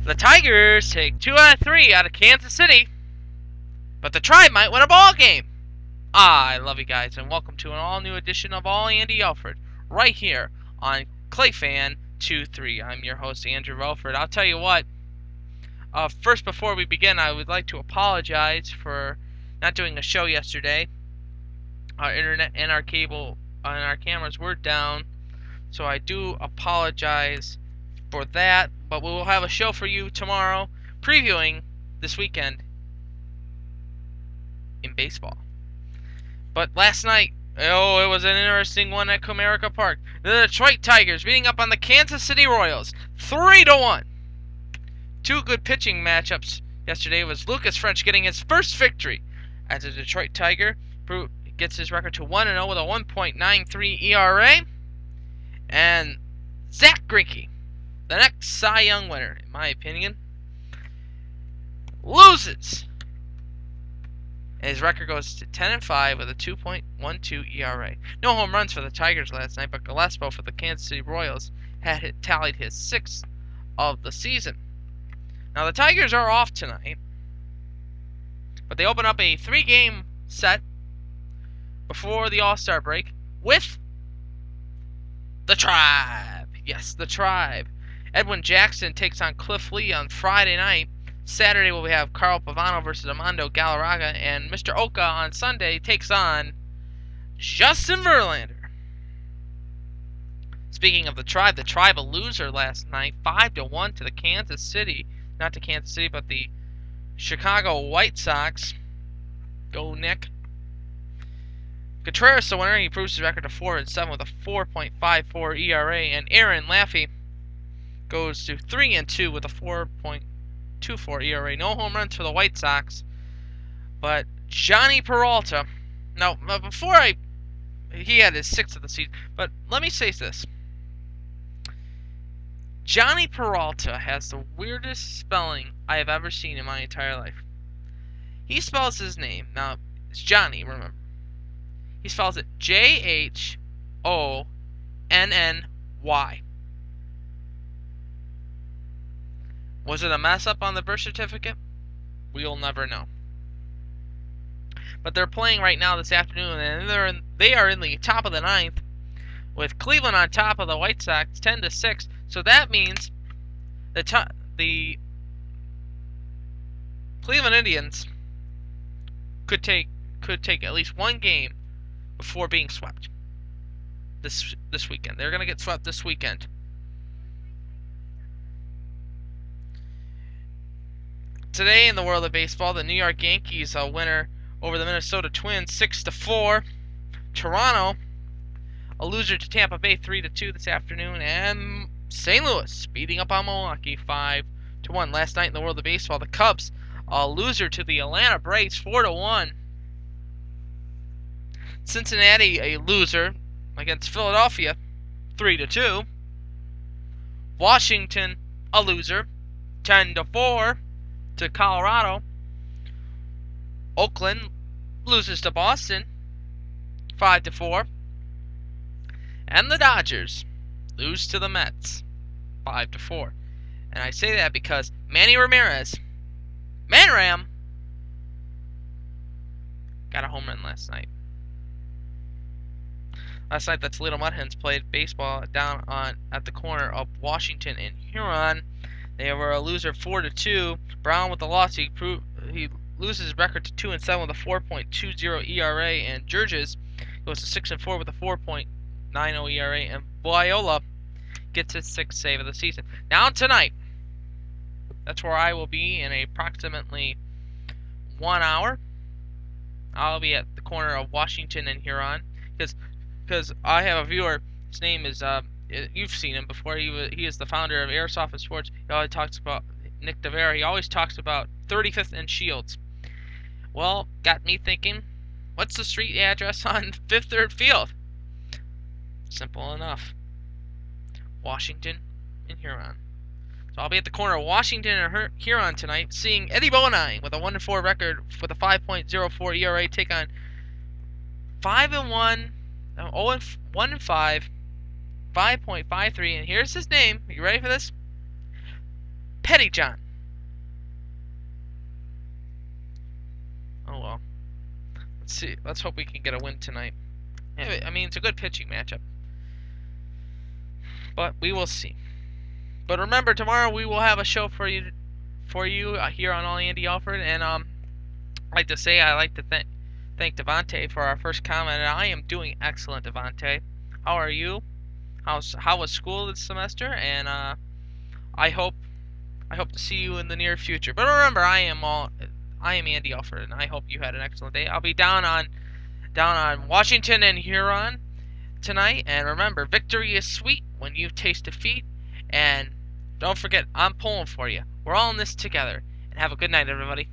The Tigers take 2 out of 3 out of Kansas City, but the Tribe might win a ball game. I love you guys, and welcome to an all-new edition of All Andy Alfred, right here on ClayFan23. I'm your host, Andrew Alfred. I'll tell you what, first, before we begin, I would like to apologize for not doing a show yesterday. Our internet and our cable and our cameras were down, so I do apologize for that, but we will have a show for you tomorrow previewing this weekend in baseball. But last night, it was an interesting one at Comerica Park. The Detroit Tigers beating up on the Kansas City Royals 3-1. Two good pitching matchups yesterday was Lucas French getting his first victory as a Detroit Tiger, gets his record to 1-0 with a 1.93 ERA, and Zach Greinke, the next Cy Young winner, in my opinion, loses. His record goes to 10-5 with a 2.12 ERA. No home runs for the Tigers last night, but Gillespie for the Kansas City Royals had tallied his 6th of the season. Now the Tigers are off tonight, but they open up a 3-game set before the All-Star break with the Tribe. Yes, the Tribe. Edwin Jackson takes on Cliff Lee on Friday night. Saturday we'll have Carl Pavano versus Armando Galarraga, and Mr. Oka on Sunday takes on Justin Verlander. Speaking of the Tribe a loser last night, 5-1 to the Kansas City, not to Kansas City, but the Chicago White Sox. Go Nick. Contreras the winner. He proves his record to 4-7 with a 4.54 ERA, and Aaron Laffey goes to 3-2 with a 4.24 ERA. No home runs for the White Sox, but Johnny Peralta. Now, he had his 6th of the season, but let me say this. Johnny Peralta has the weirdest spelling I have ever seen in my entire life. He spells his name, now it's Johnny, remember. He spells it Jhonny. Was it a mess up on the birth certificate? We'll never know. But they're playing right now this afternoon, and they are in the top of the 9th, with Cleveland on top of the White Sox 10-6. So that means the Cleveland Indians could take at least one game before being swept this weekend. They're going to get swept this weekend. Today in the world of baseball, the New York Yankees a winner over the Minnesota Twins 6-4. Toronto a loser to Tampa Bay 3-2 this afternoon, and St. Louis beating up on Milwaukee 5-1. Last night in the world of baseball, the Cubs a loser to the Atlanta Braves 4-1. Cincinnati a loser against Philadelphia 3-2. Washington a loser 10-4 to Colorado. Oakland loses to Boston 5-4. And the Dodgers lose to the Mets 5-4. And I say that because Manny Ramirez, Manram, got a home run last night. Last night, the Toledo Mud Hens played baseball down at the corner of Washington and Huron. They were a loser 4-2. Brown with the loss. He loses his record to 2-7 with a 4.20 ERA, and Georges goes to 6-4 with a 4.90 ERA, and Viola gets his 6th save of the season. Now tonight, that's where I will be in approximately 1 hour. I'll be at the corner of Washington and Huron because I have a viewer. His name is you've seen him before. He is the founder of Airsoft and Sports. He always talks about Nick DeVera. He always talks about 35th and Shields. Well, got me thinking, what's the street address on Fifth Third Field? Simple enough. Washington and Huron. So I'll be at the corner of Washington and Huron tonight, seeing Eddie Bonine with a 1-4 record with a 5.04 ERA take on 5-1, 0-1-5, 5.53, and here's his name. Are you ready for this? Petty John. Oh well. Let's see. Let's hope we can get a win tonight. I mean, it's a good pitching matchup, but we will see. But remember, tomorrow we will have a show for you here on All Andy Alfred, and I'd like to say I'd like to thank Devontae for our first comment. And I am doing excellent, Devontae. How are you? How was school this semester? And I hope to see you in the near future. But remember, I am Andy Alfred, and I hope you had an excellent day. I'll be down on Washington and Huron tonight. And remember, victory is sweet when you taste defeat. And don't forget, I'm pulling for you. We're all in this together. And have a good night, everybody.